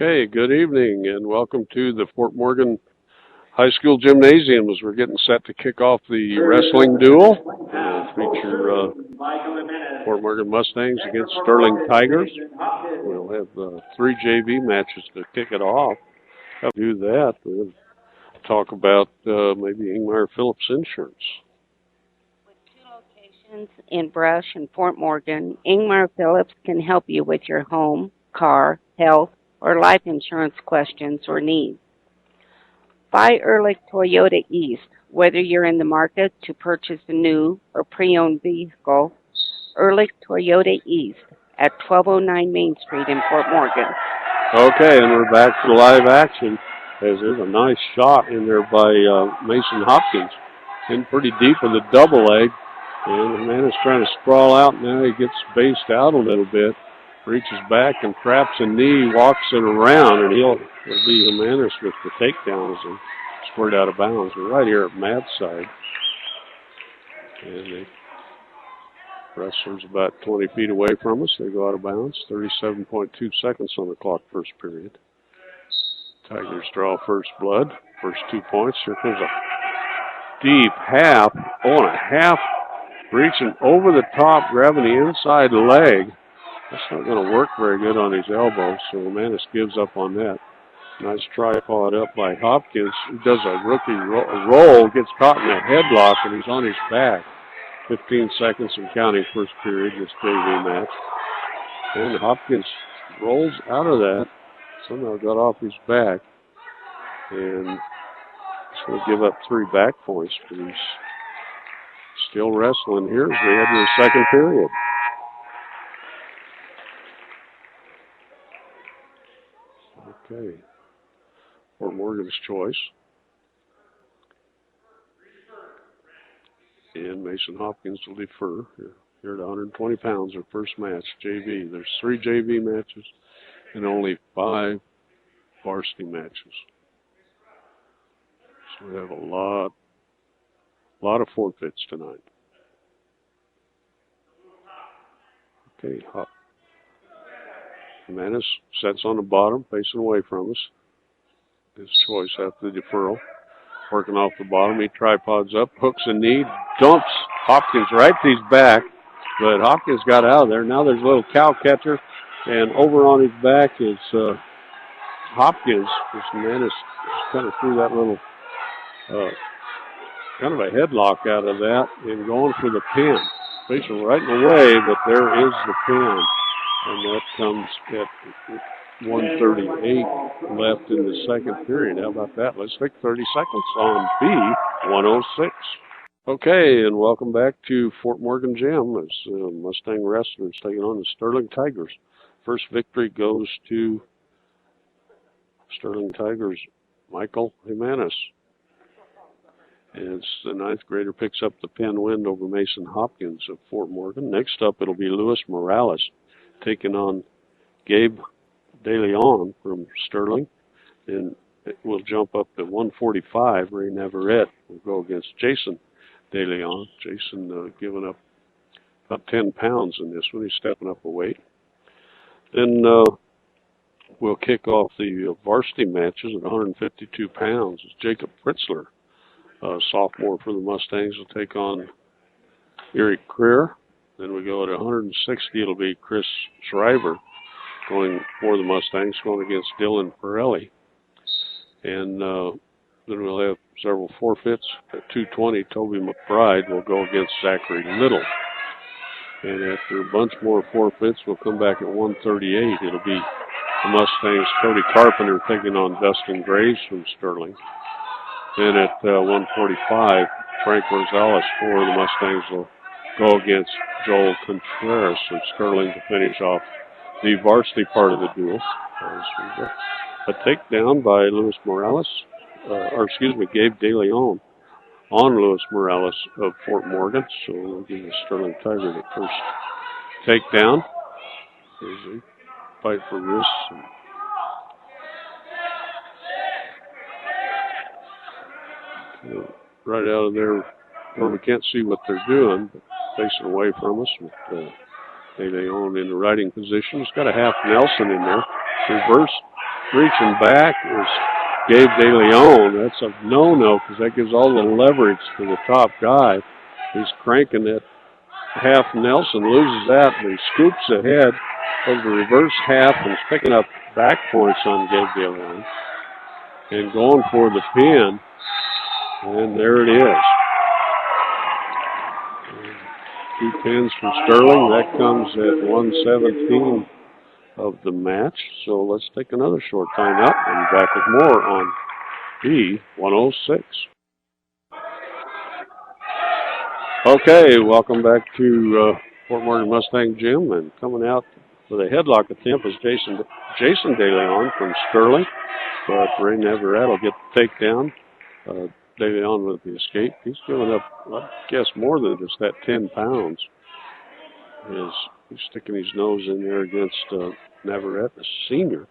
Okay, good evening and welcome to the Fort Morgan High School Gymnasium as we're getting set to kick off the wrestling duel. Feature Fort Morgan Mustangs against Sterling Tigers. We'll have 3 JV matches to kick it off. How do that? We'll talk about maybe Ingmar Phillips Insurance. With 2 locations in Brush and Fort Morgan, Ingmar Phillips can help you with your home, car, health, or life insurance questions or needs. Buy Ehrlich Toyota East. Whether you're in the market to purchase a new or pre-owned vehicle, Ehrlich Toyota East at 1209 Main Street in Fort Morgan. Okay, and we're back to live action as there's a nice shot in there by Mason Hopkins. In pretty deep with a double leg. And the man is trying to sprawl out. Now he gets spaced out a little bit. Reaches back and traps a knee, walks it around, and it'll be Jimenez with the takedown as he squared out of bounds. We're right here at Matt's side. And the wrestler's about 20 feet away from us. They go out of bounds. 37.2 seconds on the clock, first period. Tigers draw first blood. First 2 points. Here comes a deep half. Oh, and a half reaching over the top, grabbing the inside leg. That's not going to work very good on his elbow, so Romanis gives up on that. Nice tripod up by Hopkins. He does a rookie roll, gets caught in a headlock, and he's on his back. 15 seconds and counting first period, this JV match. And Hopkins rolls out of that. Somehow got off his back. And he's going to give up 3 back points, but he's still wrestling here as we head to the second period. Okay, Fort Morgan's choice. And Mason Hopkins will defer. Here at 120 pounds, their first match, JV. There's 3 JV matches and only 5 varsity matches. So we have a lot of forfeits tonight. Okay, Jimenez sets on the bottom, facing away from us. His choice after the deferral. Working off the bottom, he tripods up, hooks a knee, dumps Hopkins right to his back, but Hopkins got out of there. Now there's a little cow catcher, and over on his back is Hopkins. Jimenez just kind of threw that little kind of a headlock out of that and going for the pin. Facing right in the way, but there is the pin. And that comes at 1:38 left in the second period. How about that? Let's take 30 seconds on B106. Okay, and welcome back to Fort Morgan Gym as Mustang Wrestlers taking on the Sterling Tigers. First victory goes to Sterling Tigers, Michael Jimenez. As the 9th grader picks up the pin win over Mason Hopkins of Fort Morgan. Next up, it'll be Luis Morales taking on Gabe De Leon from Sterling. And we'll jump up to 145. Ray Navarrete will go against Jason De Leon. Jason giving up about 10 pounds in this one. He's stepping up a weight. Then we'll kick off the varsity matches at 152 pounds. It's Jacob Fritzler, sophomore for the Mustangs, will take on Eric Creer. Then we go at 160. It'll be Chris Shriver going for the Mustangs, going against Dylan Pirelli. And then we'll have several forfeits. At 220, Toby McBride will go against Zachary Little. And after a bunch more forfeits, we'll come back at 138. It'll be the Mustangs' Cody Carpenter taking on Dustin Graves from Sterling. Then at 145, Frank Rosales for the Mustangs will go against Joel Contreras of Sterling to finish off the varsity part of the duel. A takedown by Luis Morales, Gabe De Leon on Luis Morales of Fort Morgan. So we'll give the Sterling Tiger the first takedown. There's a fight for wrists. Right out of there, where we can't see what they're doing, but facing away from us with De Leon in the riding position. He's got a half Nelson in there. Reverse reaching back is Gabe DeLeon. That's a no-no because that gives all the leverage to the top guy. He's cranking it half Nelson, loses that, but he scoops ahead of the reverse half and is picking up back points on Gabe DeLeon. And going for the pin. And there it is. 2 pins for Sterling. That comes at 1:17 of the match. So let's take another short time out and be back with more on B106. Okay, welcome back to Fort Morgan Mustang Gym, and coming out with a headlock attempt is Jason DeLeon from Sterling, but Ray Navarrete will get the takedown. DeLeon with the escape. He's giving up, I guess, more than just that 10 pounds. He's sticking his nose in there against Navarrete, a senior.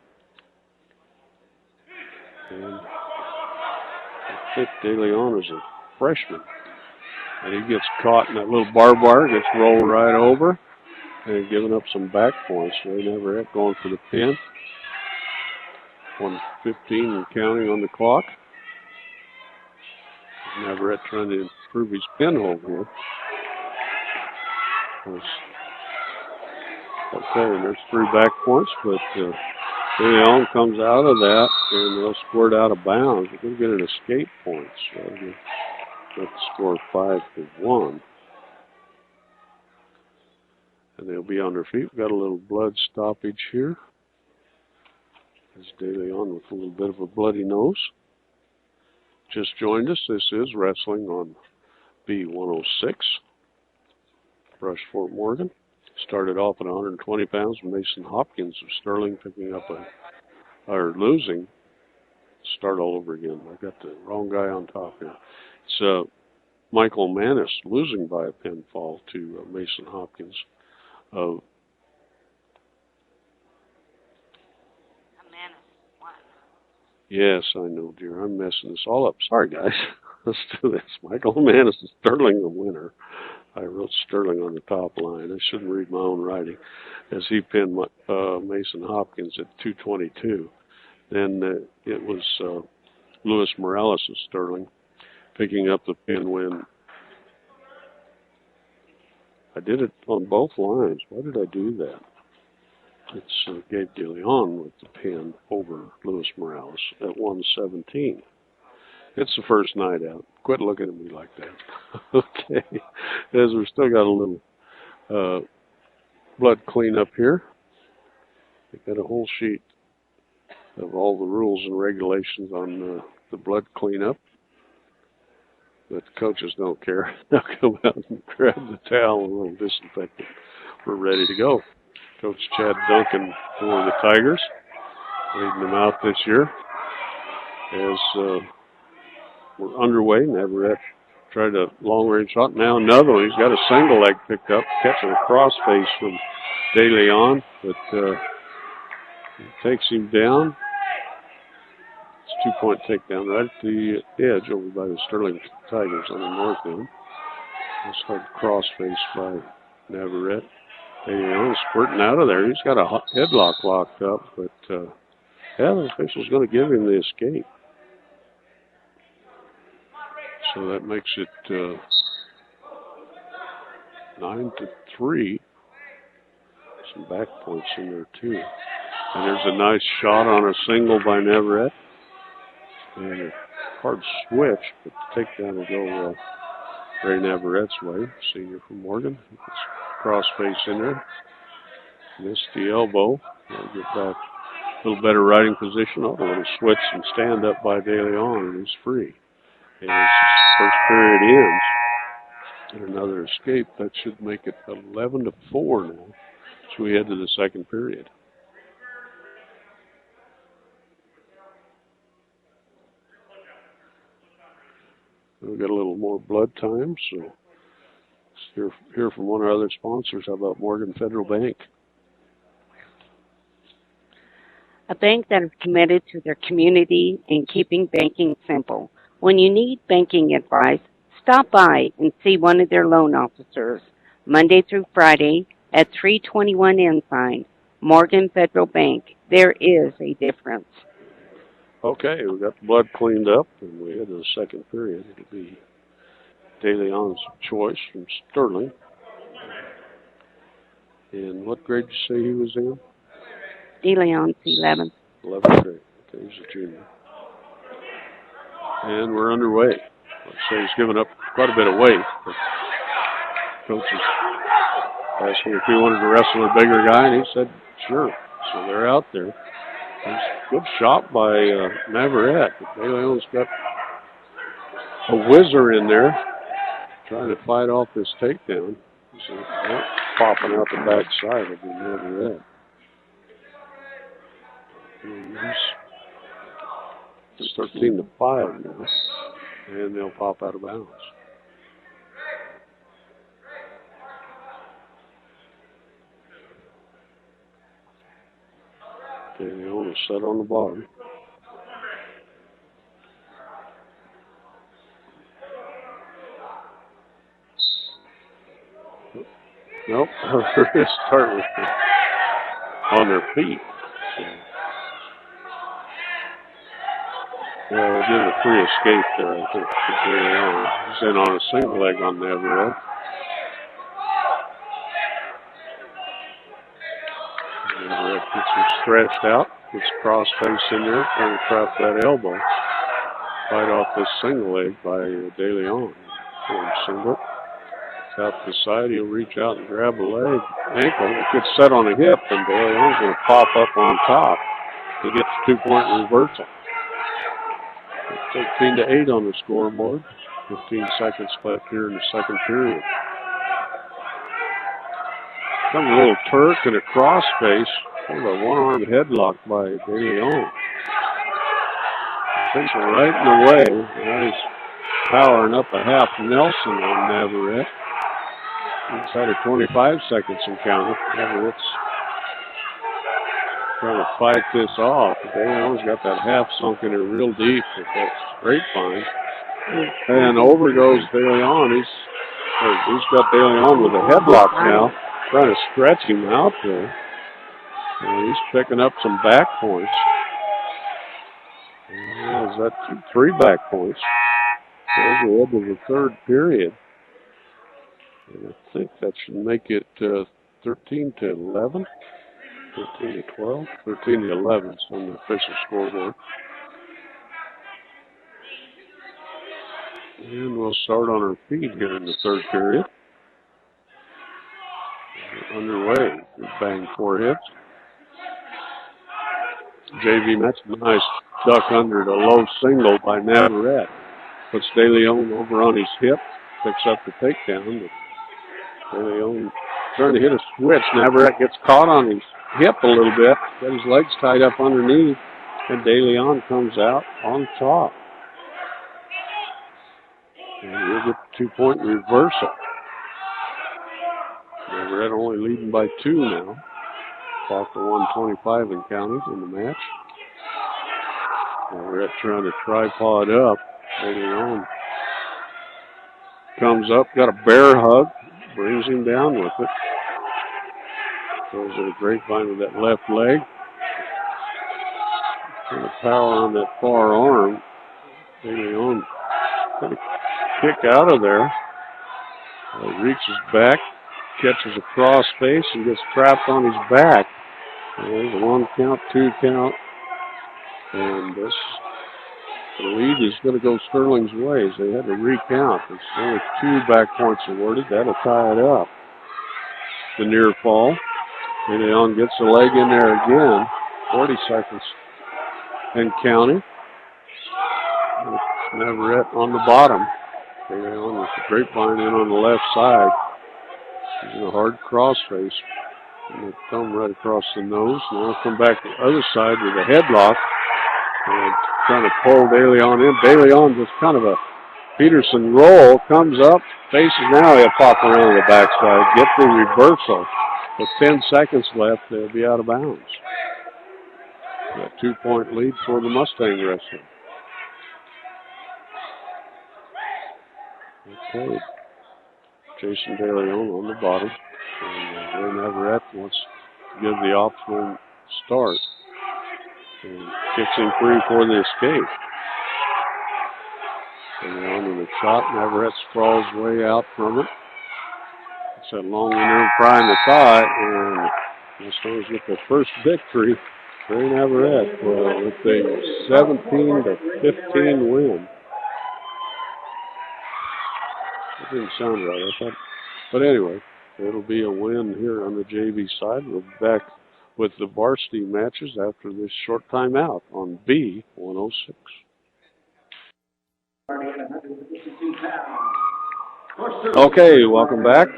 And I think DeLeon is a freshman. And he gets caught in that little barbed wire, gets rolled right over, and giving up some back points. Ray Navarrete going for the pin. 1:15 and counting on the clock. Navarrete trying to improve his pinhold here. Okay, and there's 3 back points, but DeLeon comes out of that, and they'll squirt out of bounds. They're going to get an escape point, so they'll score 5-1. And they'll be on their feet. We've got a little blood stoppage here. There's DeLeon with a little bit of a bloody nose. Just joined us. This is Wrestling on B106. Brush Fort Morgan. Started off at 120 pounds. Mason Hopkins of Sterling picking up losing. Start all over again. I got the wrong guy on top here. It's Michael Manis losing by a pinfall to Mason Hopkins. Yes, I know, dear. I'm messing this all up. Sorry, guys. Let's do this. Michael Manis is Sterling the winner. I wrote Sterling on the top line. I shouldn't read my own writing. As he pinned Mason Hopkins at 222. Then it was Luis Morales of Sterling picking up the pin win. I did it on both lines. Why did I do that? It's Gabe DeLeon with the pin over Luis Morales at 1:17. It's the first night out. Quit looking at me like that. Okay. As we've still got a little blood cleanup here. We've got a whole sheet of all the rules and regulations on the blood cleanup. But the coaches don't care. They'll come out and grab the towel and we'll disinfect it. We're ready to go. Coach Chad Duncan for the Tigers, leading them out this year. As we're underway, Navarrete tried a long-range shot. Now another one. He's got a single leg picked up, catching a crossface from DeLeon, but takes him down. It's a 2-point takedown right at the edge over by the Sterling Tigers on the north end. That's hard crossface by Navarrete. DeLeon squirting out of there. He's got a headlock locked up, but the official's going to give him the escape. So that makes it 9-3. Some back points in there too. And there's a nice shot on a single by Navarrete. And a hard switch, but the takedown will go Ray Navarrette's way. Senior from Morgan. Crossface in there. Missed the elbow. I'll get back a little better riding position. Oh, a little switch and stand up by DeLeon, and he's free. And as the first period ends, and another escape, that should make it 11-4 now. So we head to the second period. We've got a little more blood time, so let's hear from one of our other sponsors. How about Morgan Federal Bank? A bank that is committed to their community and keeping banking simple. When you need banking advice, stop by and see one of their loan officers Monday through Friday at 321 Ensign, Morgan Federal Bank. There is a difference. Okay, we got the blood cleaned up, and we head to the second period. It'll be De Leon's choice from Sterling. And what grade did you say he was in? De Leon's 11th. 11th grade. Okay, he's a junior. And we're underway. Let's say he's given up quite a bit of weight. But coach is asking if he wanted to wrestle a bigger guy, and he said, sure. So they're out there. Good shot by Navarrete. De Leon's got a whizzer in there trying to fight off this takedown. So popping out the backside of the Navarrete. It's 13-5 now, and they'll pop out of bounds. De Leon is set on the bottom. Nope, they're starting on their feet. Well, they did a free escape there, I think. He's in on a single leg on Navarrete. Navarrete gets him stretched out, gets cross face in there, trying to trap that elbow. Fight off this single leg by De Leon. Single. Out to the side, he'll reach out and grab a leg, ankle. It gets set on a hip, and De Leon's going to pop up on top. He gets a 2-point reversal. 13-8 on the scoreboard. 15 seconds left here in the second period. Got a little Turk and a cross face. Kind of a one-armed headlock by De Leon. Takes it right in the way. Now he's powering up a half Nelson on Navarrete. Inside of 25 seconds and counting. Navarrete's trying to fight this off. De Leon's got that half sunk in there real deep with that grapevine. And over goes De Leon. He's got De Leon with a headlock now, trying to stretch him out there. And he's picking up some back points. Is that 3 back points? As we head to the third period. And I think that should make it 13-11. 13-12, 13-11 on the official scoreboard. And we'll start on our feet here in the third period. We're underway. Bang 4 hits. JV, that's a nice duck under the low single by Navarrete. Puts De Leon over on his hip, picks up the takedown. De Leon trying to hit a switch. Navarrete gets caught on his hip a little bit, got his legs tied up underneath, and De Leon comes out on top. And we'll get the 2-point reversal. Navarrete only leading by 2 now. Clock to 125 and counting in the match. Navarrete trying to tripod up. De Leon comes up, got a bear hug, brings him down with it. Throws it a grapevine with that left leg. Trying to power on that far arm. De Leon trying to kick out of there. He reaches back, catches a cross face, and gets trapped on his back. And there's a 1 count, 2 count. And the lead is going to go Sterling's way. They had to recount. There's only 2 back points awarded. That'll tie it up. The near fall. De Leon gets the leg in there again. 40 seconds and counting. Navarrete on the bottom. De Leon with the grapevine in on the left side. He's in a hard cross face. And the thumb right across the nose. Now come back to the other side with a headlock. And trying to pull De Leon in. De Leon just kind of a Peterson roll. Comes up. Faces now. He'll pop around the backside. Get the reversal. With 10 seconds left, they'll be out of bounds. Got 2-point lead for the Mustang wrestler. Okay. Jason De Leon on the bottom. And Ray Navarrete wants give the optional start. And kicks him free for the escape. And on to the shot. Navarrete sprawls way out from it. It's that long one there, prying the thigh, and Mustangs get the first victory. Ray Navarrete with a 17-15 win. That didn't sound right, I thought. But anyway, it'll be a win here on the JV side. We'll be back with the varsity matches after this short timeout on B106. Okay, welcome back.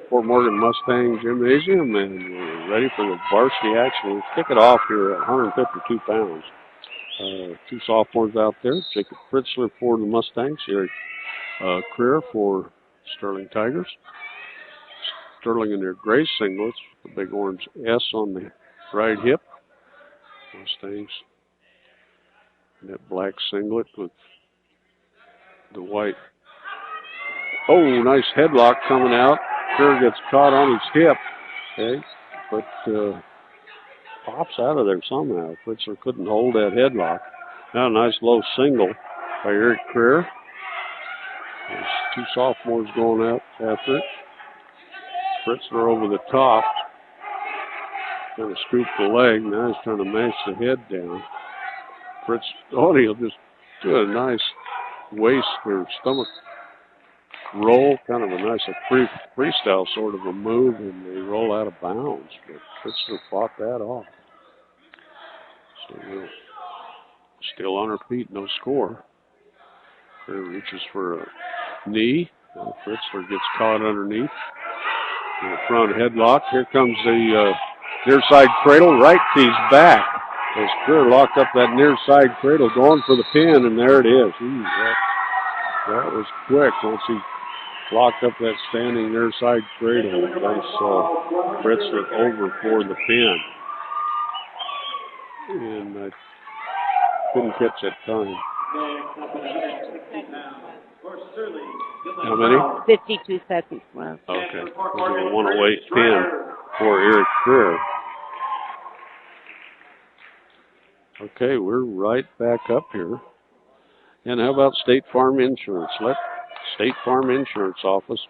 Fort Morgan Mustang Gymnasium, and we're ready for the varsity action. We'll kick it off here at 152 pounds. Two sophomores out there, Jacob Fritzler for the Mustangs, Eric Creer for Sterling Tigers. Sterling in their gray singlets, the big orange S on the right hip. Mustangs in that black singlet with the white. Oh, nice headlock coming out. Creer gets caught on his hip, okay, but pops out of there somehow. Fritzler couldn't hold that headlock. Now a nice low single by Eric Creer. There's two sophomores going out after it. Fritzler over the top. Trying to scoop the leg. Now he's trying to mash the head down. He'll just do a nice waist or stomach roll, kind of a nice freestyle sort of a move, and they roll out of bounds. But Fritzler fought that off. So we're still on our feet, no score. Creer reaches for a knee. Fritzler gets caught underneath. In the front headlock. Here comes the near side cradle. Right tees back. As Creer locked up that near side cradle, going for the pin, and there it is. That was quick once he locked up that standing near side cradle. Nice Fritzler over for the pin. And I couldn't catch that time. How many? 52 seconds left. Okay. This is a 108 pin for Eric Creer. Okay, we're right back up here. And how about State Farm Insurance? Let State Farm Insurance Office,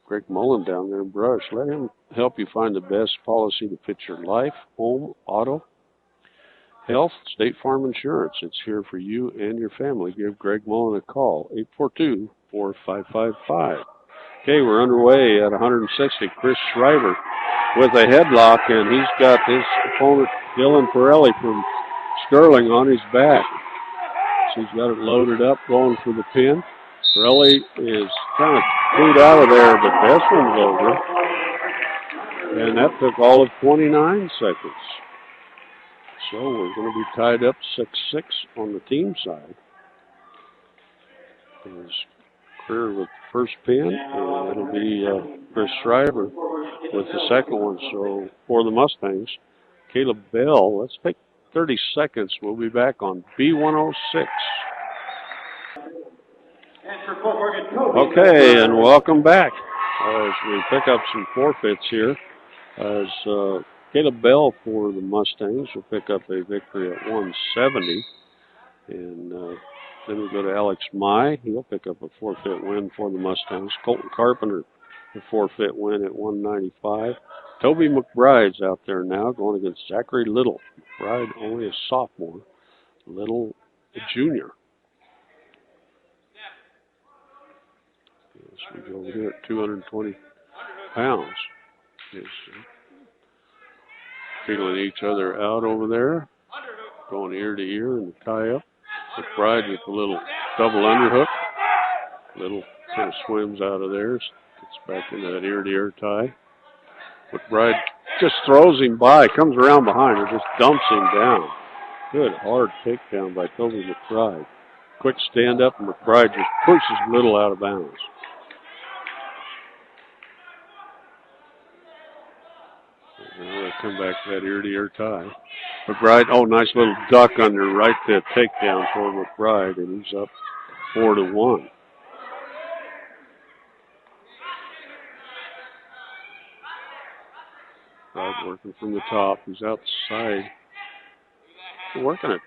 Greg Mullen down there in Brush, let him help you find the best policy to fit your life, home, auto, health. State Farm Insurance. It's here for you and your family. Give Greg Mullen a call, 842-4555. Okay, we're underway at 160. Chris Schreiber with a headlock, and he's got his opponent, Dylan Pirelli from Sterling, on his back. So he's got it loaded up, going for the pin. Pirelli is kind of clued out of there, but this one's over. And that took all of 29 seconds. So we're going to be tied up 6-6 on the team side. There's Creer with the first pin, and it'll be Chris Schreiber with the second one. So for the Mustangs, Caleb Bell. Let's take 30 seconds. We'll be back on B106. Okay, and welcome back as we pick up some forfeits here. As Caleb Bell for the Mustangs will pick up a victory at 170. And then we go to Alex Mai. He'll pick up a forfeit win for the Mustangs. Colton Carpenter, the forfeit win at 195. Toby McBride's out there now going against Zachary Little. McBride only a sophomore. Little a junior. As we go over here at 220 pounds. Yes, feeling each other out over there. Going ear to ear in the tie-up. McBride with a little double underhook. Little kind of swims out of there. Gets back into that ear-to-ear tie. McBride just throws him by, comes around behind and just dumps him down. Good hard takedown by Toby McBride. Quick stand up, and McBride just pushes Little out of bounds. And now they come back to that ear-to-ear tie. McBride, oh, nice little duck under right to takedown for McBride, and he's up 4-1. working from the top. He's outside. Working it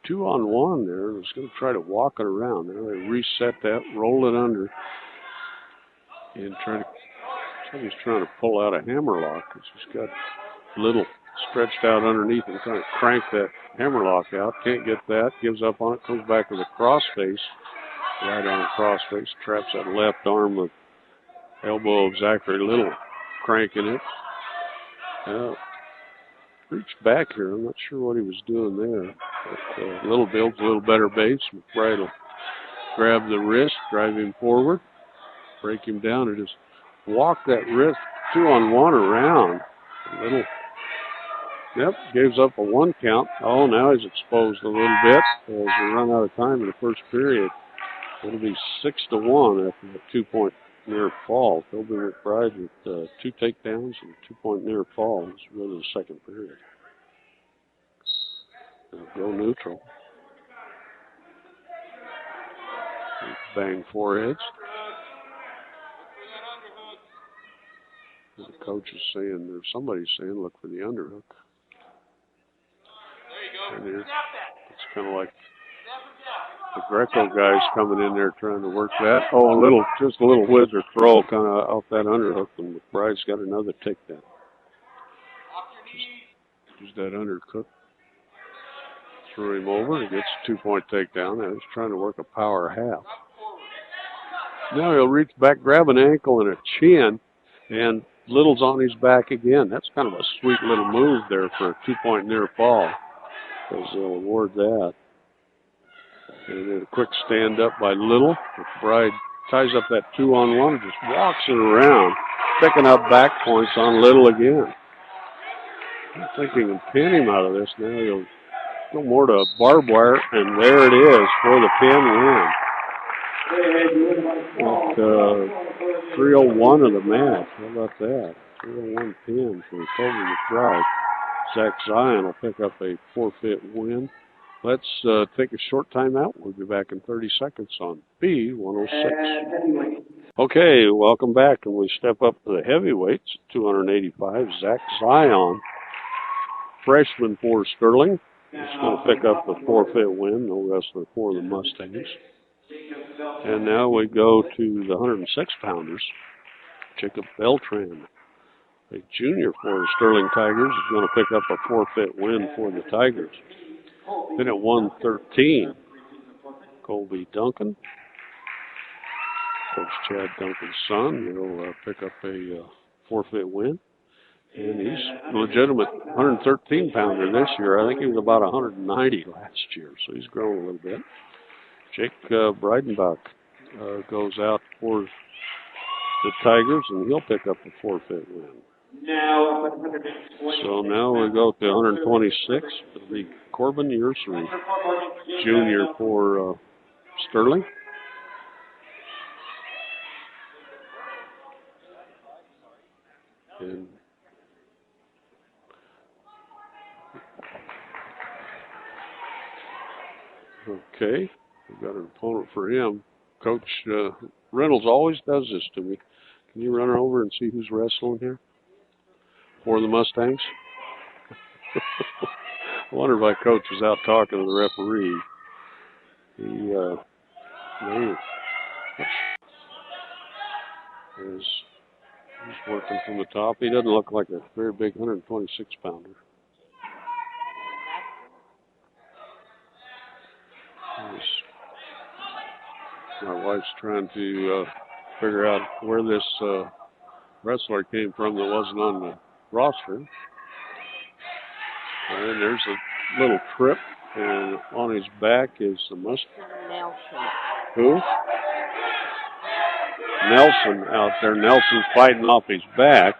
2-on-1 there. He's going to try to walk it around. Now they reset that, roll it under, and he's trying to pull out a hammerlock. He's got Little stretched out underneath and trying to crank that hammerlock out. Can't get that. Gives up on it. Comes back with a crossface. Right arm crossface. Traps that left arm with elbow of Zachary Little, cranking it. Reached back here. I'm not sure what he was doing there. But Little builds a little better base. McBride will grab the wrist, drive him forward, break him down, and just walk that wrist 2-on-1 around. Little, gives up a 1 count. Oh, now he's exposed a little bit as we run out of time in the first period. It'll be 6-1 after the 2-point near fall. Toby McBride with 2 takedowns and 2-point near fall as we go to the second period. They'll go neutral. Bang foreheads. The coach is saying, or somebody's saying, look for the underhook. There you go. It's kind of like the Greco guys coming in there trying to work that. Oh, just a little whizzer throw kind of off that underhook, and McBride's got another takedown. Use that underhook. Threw him over. He gets a 2-point takedown. Now he's trying to work a power half. Now he'll reach back, grab an ankle and a chin, and Little's on his back again. That's kind of a sweet little move there for a 2-point near fall, because they'll award that. And then a quick stand up by Little. McBride ties up that 2-on-1, just walks it around, picking up back points on Little again. I think he can pin him out of this. Now he'll go more to barbed wire, and there it is for the pin win. At 3:01 of the match. How about that? 3:01 pin for Toby McBride. Zach Zion will pick up a forfeit win. Let's take a short timeout. We'll be back in 30 seconds on B106. Okay, welcome back. And we step up to the heavyweights, 285. Zach Zion, freshman for Sterling. He's going to pick up the forfeit win. No wrestler for the Mustangs. And now we go to the 106-pounders. Jacob Beltran, a junior for the Sterling Tigers, is going to pick up a forfeit win for the Tigers. Then at 113, Colby Duncan, Coach Chad Duncan's son, he'll pick up a forfeit win. And he's a legitimate 113-pounder this year. I think he was about 190 last year, so he's grown a little bit. Jake Breidenbach goes out for the Tigers, and he'll pick up a forfeit win. So now we go to 126. It'll be Corbin Yersary, junior for Sterling. And okay, we've got an opponent for him. Coach Reynolds always does this to me. Can you run over and see who's wrestling here for the Mustangs? I wonder if my coach is out talking to the referee. He's working from the top. He doesn't look like a very big 126-pounder. My wife's trying to figure out where this wrestler came from that wasn't on the roster. And there's a little trip, and on his back is the Mustang. Nelson. Who? Nelson out there. Nelson's fighting off his back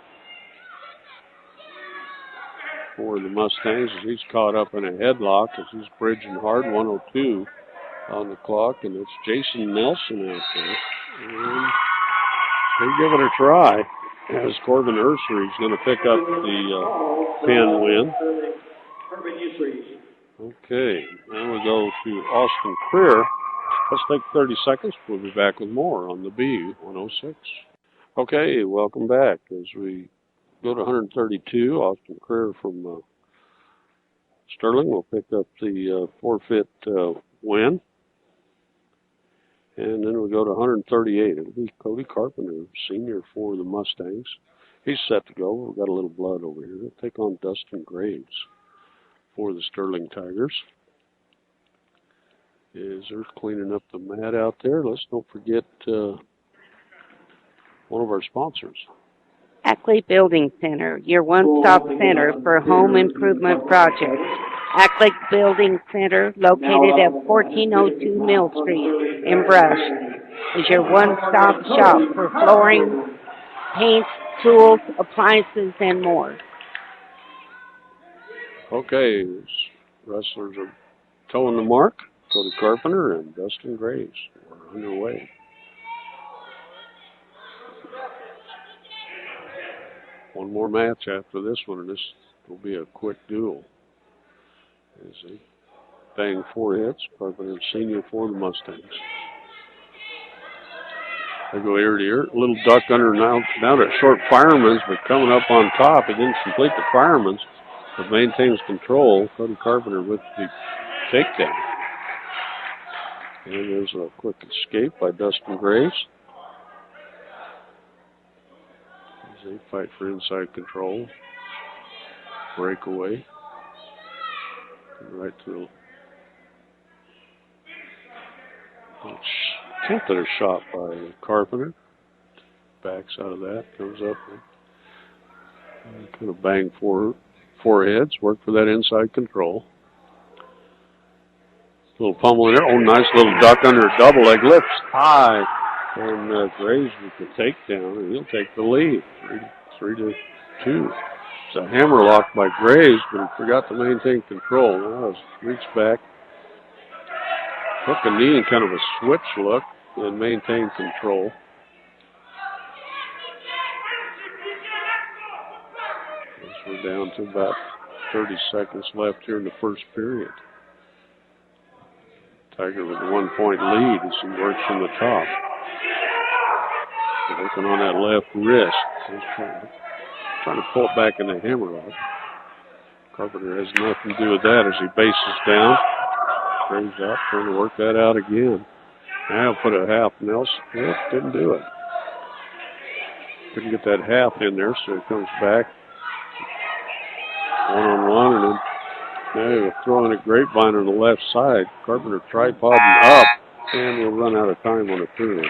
for the Mustangs as he's caught up in a headlock as he's bridging hard. 1:02 on the clock, and it's Jason Nelson out there. And they give it a try as Corbin Yersary is going to pick up the pin win. Okay, now we go to Austin Creer. Let's take 30 seconds. We'll be back with more on the B106. Okay, welcome back as we go to 132. Austin Career from Sterling will pick up the forfeit win. And then we go to 138. It'll be Cody Carpenter, senior for the Mustangs. He's set to go. We've got a little blood over here. He'll take on Dustin Graves for the Sterling Tigers. As they're cleaning up the mat out there, let's don't forget one of our sponsors. Ackley Building Center, your one-stop center for home improvement projects. Ackley Building Center, located at 1402 Mill Street in Brush, is your one-stop shop for flooring, paint, tools, appliances, and more. Okay, wrestlers are towing the mark. Cody Carpenter and Dustin Graves are underway. One more match after this one, and this will be a quick duel. As they bang foreheads, Carpenter senior for the Mustangs. They go ear to ear. A little duck under now to short Fireman's, but coming up on top. He didn't complete the Fireman's, but maintains control. Cody Carpenter with the takedown. And there's a quick escape by Dustin Graves. As they fight for inside control. Breakaway. Right to the attempted a shot by Carpenter. Backs out of that, comes up and kind of bang foreheads, work for that inside control. Little pummel in there. Oh, nice little duck under a double leg, lifts high, and Graves with the takedown, and he'll take the lead, 3-2. It's a hammerlock by Graves, but he forgot to maintain control. Now he's reached back, took a knee in kind of a switch look, and maintained control. As we're down to about 30 seconds left here in the first period. Tiger with a 1-point lead as he works from the top. Working on that left wrist. He's trying to pull it back in the hammerlock. Carpenter has nothing to do with that as he bases down. Graves out, trying to work that out again. Now put a half Nelson. Yep, didn't do it. Couldn't get that half in there, so it comes back. One-on-one, and then now throwing a grapevine on the left side. Carpenter tripoding up, and we'll run out of time on the clearance.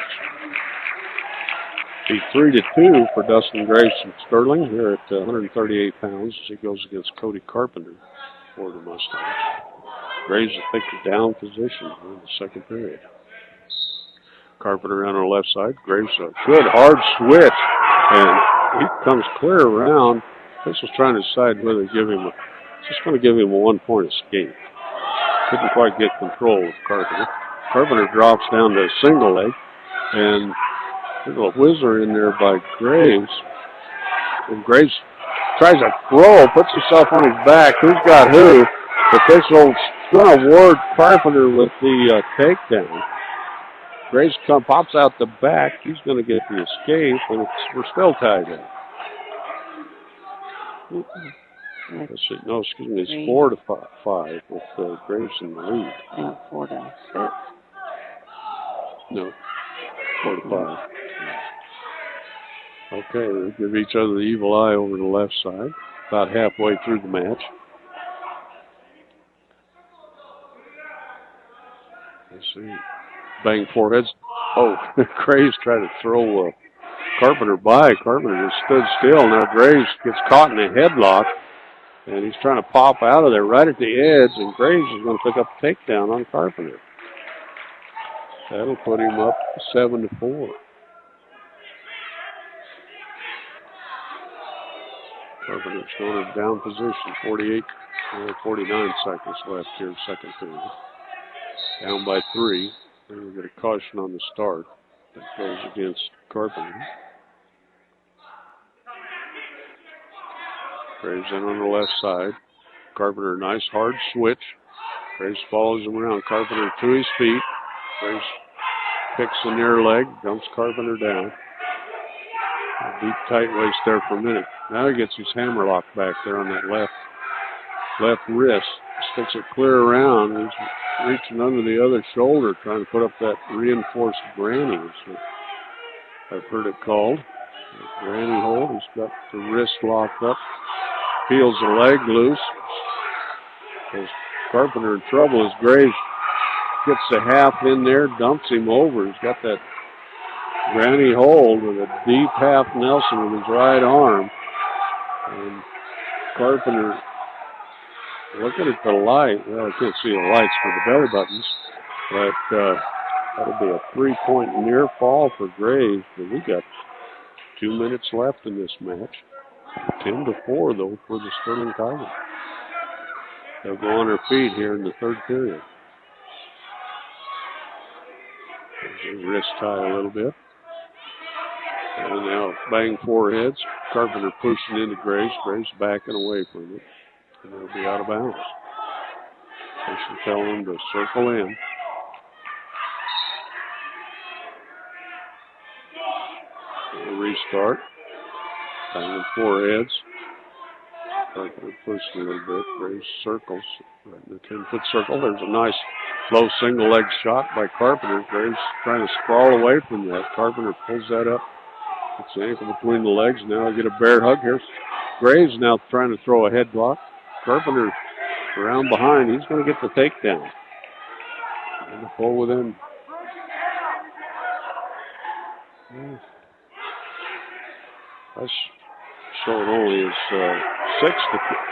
Be 3-2 for Dustin Graves from Sterling here at 138 pounds as he goes against Cody Carpenter for the Mustangs. Graves will take the down position in the second period. Carpenter on the left side. Graves a good hard switch, and he comes clear around. This was trying to decide whether to give him just going to give him a 1-point escape. Couldn't quite get control of Carpenter. Carpenter drops down to a single leg, and there's a whizzer in there by Graves. And Graves tries to throw, puts himself on his back. Who's got who? But this old going to award Carpenter with the takedown. Graves pops out the back. He's going to get the escape, and we're still tied up. Let's see. No, excuse me. It's 4-5 with Graves in the lead. 4-6. No, 4-5. Okay, they give each other the evil eye over the left side. About halfway through the match. Let's see. Bang foreheads. Oh, Graves tried to throw Carpenter by. Carpenter just stood still. Now Graves gets caught in a headlock, and he's trying to pop out of there right at the edge, and Graves is going to pick up a takedown on Carpenter. That'll put him up 7-4. Carpenter's going to down position. 49 seconds left here, second period. Down by 3. And we get a caution on the start that goes against Carpenter. Graves in on the left side. Carpenter, nice hard switch. Graves follows him around. Carpenter to his feet. Graves picks the near leg, dumps Carpenter down. A deep tight waist there for a minute. Now he gets his hammer lock back there on that left wrist. Sticks it clear around. He's reaching under the other shoulder, trying to put up that reinforced granny. So I've heard it called. The granny hold. He's got the wrist locked up. Peels the leg loose. There's Carpenter in trouble as Graves gets the half in there, dumps him over. He's got that granny hold with a deep half Nelson with his right arm. And Carpenter looking at the light. Well, I can't see the lights for the belly buttons, but that'll be a 3-point near fall for Graves. But we got 2 minutes left in this match. 10-4 though for the Sterling Tigers. They'll go on their feet here in the third period. There's a wrist tie a little bit. And now bang foreheads. Carpenter pushing into Graves. Graves backing away from it. And they'll be out of bounds. They should tell them to circle in. We'll restart. Banging foreheads. Carpenter pushed a little bit. Graves circles right in the 10-foot circle. There's a nice low single leg shot by Carpenter. Graves trying to sprawl away from that. Carpenter pulls that up. Puts the ankle between the legs. Now I get a bear hug here. Graves now trying to throw a head block. Carpenter around behind. He's going to get the takedown. And the pull within. That's showing only is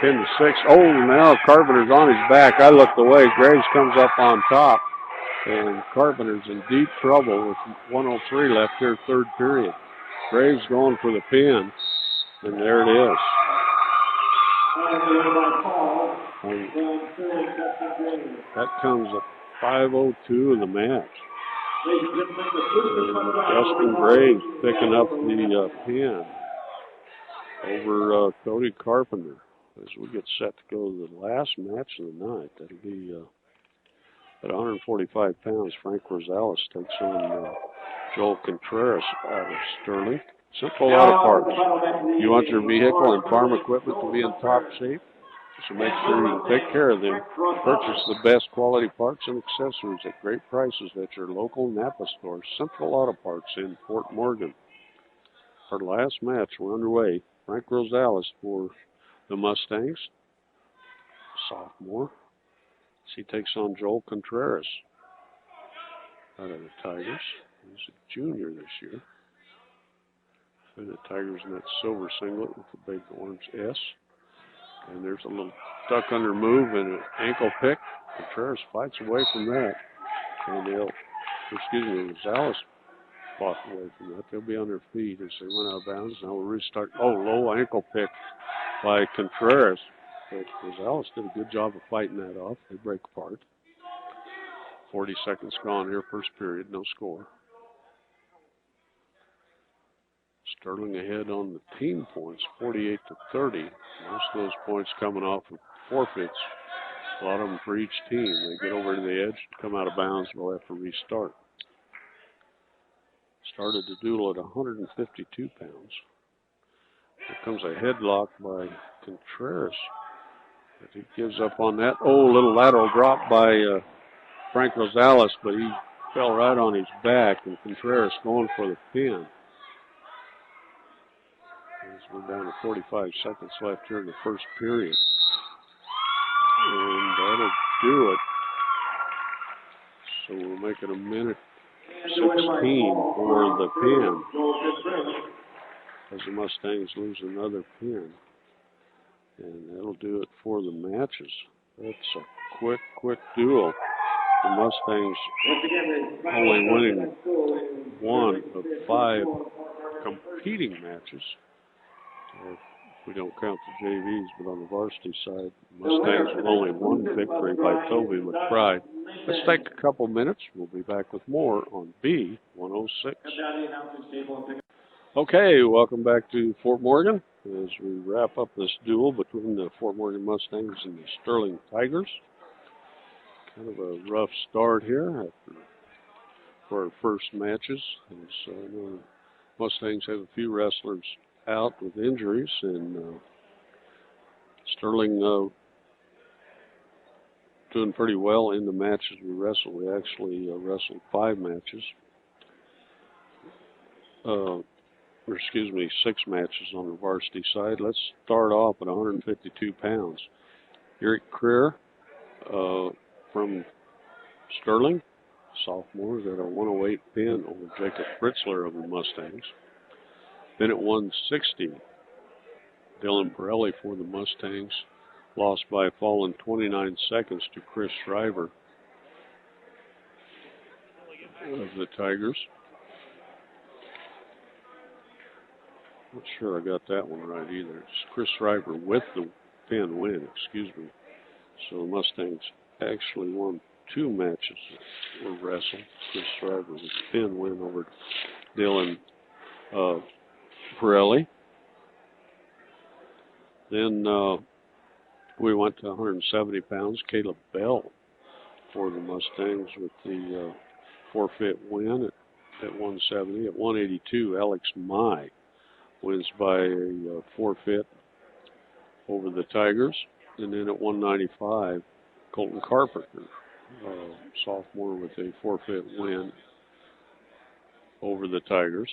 10-6. Oh, now Carpenter's on his back. I looked away. Graves comes up on top. And Carpenter's in deep trouble with 1:03 left here, third period. Graves going for the pin. And there it is. That comes at 5:02 of the match. Justin Graves picking up the pin over Cody Carpenter as we get set to go to the last match of the night. That'll be at 145 pounds. Frank Rosales takes on Joel Contreras out of Sterling. Simple Auto Parts. You want your vehicle and farm equipment to be in top shape? So make sure you take care of them. Purchase the best quality parts and accessories at great prices at your local Napa store. Central Auto Parts in Fort Morgan. Our last match, we're underway. Frank Rosales for the Mustangs, sophomore. He takes on Joel Contreras out of the Tigers. He's a junior this year. And the Tigers in that silver singlet with the big orange S. And there's a little duck under move and an ankle pick. Contreras fights away from that. And Rosales fought away from that. They'll be on their feet as they went out of bounds. Now we'll restart. Oh, low ankle pick by Contreras. But Rosales did a good job of fighting that off. They break apart. 40 seconds gone here, first period, no score. Sterling ahead on the team points, 48-30. Most of those points coming off of forfeits. A lot of them for each team. They get over to the edge, come out of bounds, we'll have to restart. Started the duel at 152 pounds. Here comes a headlock by Contreras. But he gives up on that. Oh, little lateral drop by Frank Rosales, but he fell right on his back, and Contreras going for the pin. As we're down to 45 seconds left here in the first period. And that'll do it. So we'll make it a minute 16 for the pin. As the Mustangs lose another pin. And that'll do it for the matches. That's a quick duel. The Mustangs only winning one of 5 competing matches. If we don't count the JVs, but on the varsity side, Mustangs with only one victory by Toby McBride. Let's take a couple minutes. We'll be back with more on B106. Okay, welcome back to Fort Morgan as we wrap up this duel between the Fort Morgan Mustangs and the Sterling Tigers. Kind of a rough start here for our first matches. As Mustangs have a few wrestlers out with injuries, and Sterling doing pretty well in the matches we wrestled. We actually wrestled 5 matches. Or excuse me, 6 matches on the varsity side. Let's start off at 152 pounds. Eric Creer from Sterling, sophomore, got a 108 pin over Jacob Fritzler of the Mustangs. Then at 160, Dylan Pirelli for the Mustangs lost by a fall in 29 seconds to Chris Shriver of the Tigers. Not sure I got that one right either. It's Chris Shriver with the pin win, excuse me. So the Mustangs actually won 2 matches were wrestled. Chris Shriver with a pin win over Dylan Pirelli. Then we went to 170 pounds. Caleb Bell for the Mustangs with the forfeit win at 170. At 182, Alex Mai wins by a forfeit over the Tigers. And then at 195, Colton Carpenter, sophomore, with a forfeit win over the Tigers.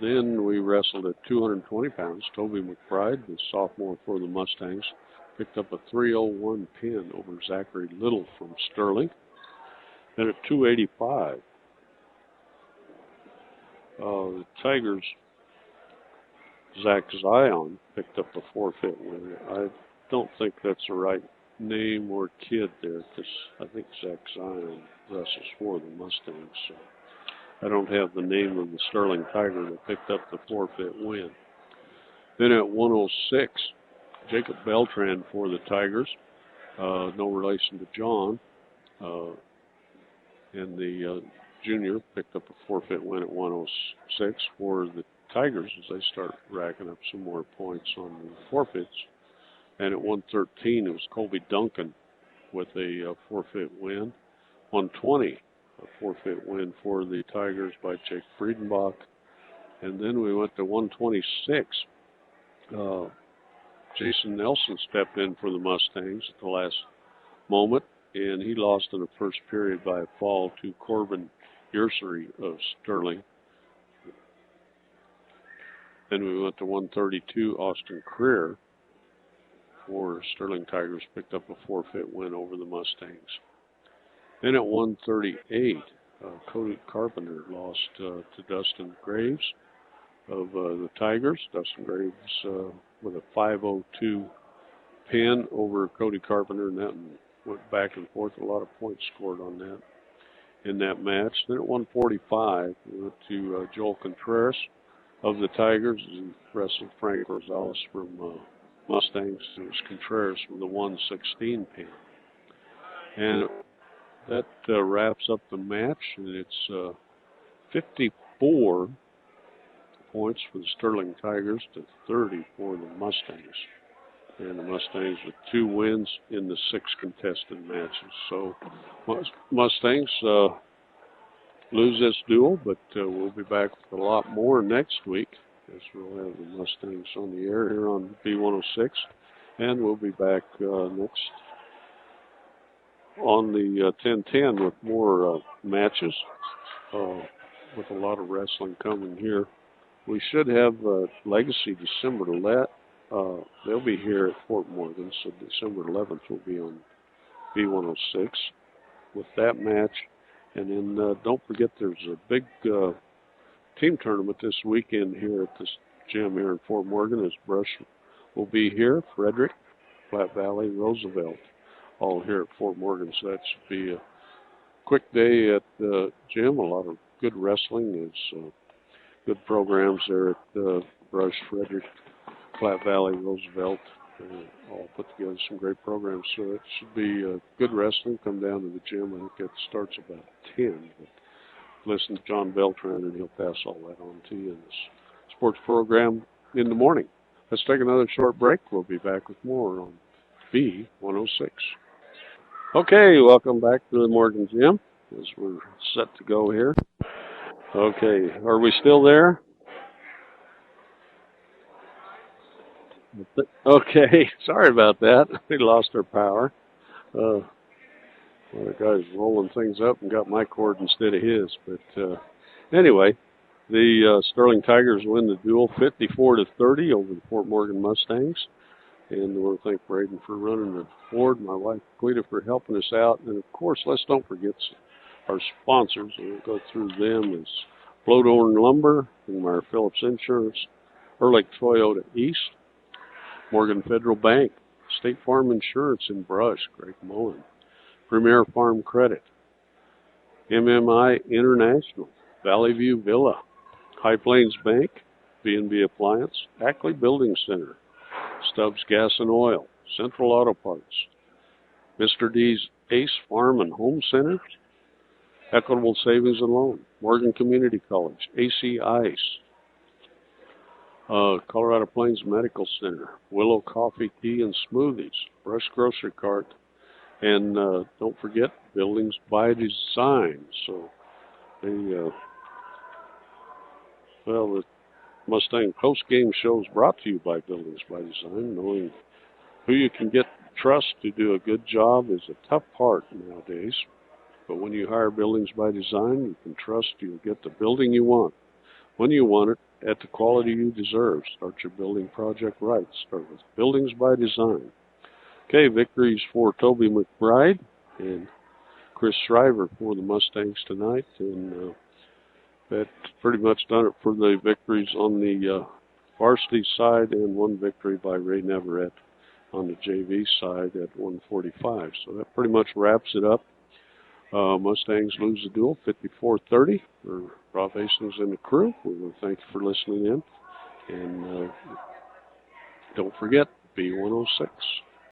Then we wrestled at 220 pounds. Toby McBride, the sophomore for the Mustangs, picked up a 301 pin over Zachary Little from Sterling. Then at 285, the Tigers' Zach Zion picked up a forfeit win. I don't think that's the right name or kid there, because I think Zach Zion wrestles for the Mustangs. So I don't have the name of the Sterling Tiger that picked up the forfeit win. Then at 106, Jacob Beltran for the Tigers, no relation to John, and the junior picked up a forfeit win at 106 for the Tigers as they start racking up some more points on the forfeits. And at 113, it was Colby Duncan with a forfeit win. 120, a forfeit win for the Tigers by Jake Friedenbach. And then we went to 126. Jason Nelson stepped in for the Mustangs at the last moment, and he lost in the first period by a fall to Corbin Yersery of Sterling. Then we went to 132. Austin Creer for Sterling Tigers picked up a forfeit win over the Mustangs. Then at 138, Cody Carpenter lost to Dustin Graves of the Tigers. Dustin Graves with a 502 pin over Cody Carpenter, and that went back and forth. A lot of points scored on that in that match. Then at 145, we went to Joel Contreras of the Tigers, and wrestled Frank Rosales from Mustangs. It was Contreras with the 116 pin. And that wraps up the match, and it's 54 points for the Sterling Tigers to 30 for the Mustangs. And the Mustangs with 2 wins in the 6 contested matches. So Mustangs lose this duel, but we'll be back with a lot more next week, as we'll have the Mustangs on the air here on B106. And we'll be back next on the 1010 with more matches, with a lot of wrestling coming here. We should have Legacy December 11th. They'll be here at Fort Morgan, so December 11th will be on B106 with that match. And then don't forget there's a big team tournament this weekend here at this gym here in Fort Morgan, as Brush will be here. Frederick, Platte Valley, Roosevelt, all here at Fort Morgan. So that should be a quick day at the gym. A lot of good wrestling. There's good programs there at Brush, Frederick, Platte Valley, Roosevelt. All put together some great programs. So it should be good wrestling. Come down to the gym. I think it starts about 10. But listen to John Beltran, and he'll pass all that on to you in this sports program in the morning. Let's take another short break. We'll be back with more on B106. Okay, welcome back to the Morgan Gym as we're set to go here. Okay, are we still there? Okay, sorry about that. We lost our power. Uh, one of the guys rolling things up and got my cord instead of his. But anyway, the Sterling Tigers win the duel 54-30 over the Fort Morgan Mustangs. And I want to thank Braden for running the board, my wife Quita for helping us out. And of course, let's don't forget our sponsors. We'll go through them as Blodorn Lumber, Ingmar Phillips Insurance, Ehrlich Toyota East, Morgan Federal Bank, State Farm Insurance in Brush, Greg Mullen, Premier Farm Credit, MMI International, Valley View Villa, High Plains Bank, B&B Appliance, Ackley Building Center, Stubbs Gas and Oil, Central Auto Parts, Mr. D's Ace Farm and Home Center, Equitable Savings and Loan, Morgan Community College, AC Ice, Colorado Plains Medical Center, Willow Coffee, Tea, and Smoothies, Brush Grocery Cart, and don't forget Buildings by Design. So the the Mustang post-game show is brought to you by Buildings by Design. Knowing who you can get trust to do a good job is a tough part nowadays. But when you hire Buildings by Design, you can trust you'll get the building you want, when you want it, at the quality you deserve. Start your building project right. Start with Buildings by Design. Okay, victories for Toby McBride and Chris Shriver for the Mustangs tonight. And that pretty much done it for the victories on the varsity side, and one victory by Ray Neverett on the JV side at 145. So that pretty much wraps it up. Mustangs lose the duel 54-30 for Rob Hastings and the crew. We want to thank you for listening in. And don't forget, B106.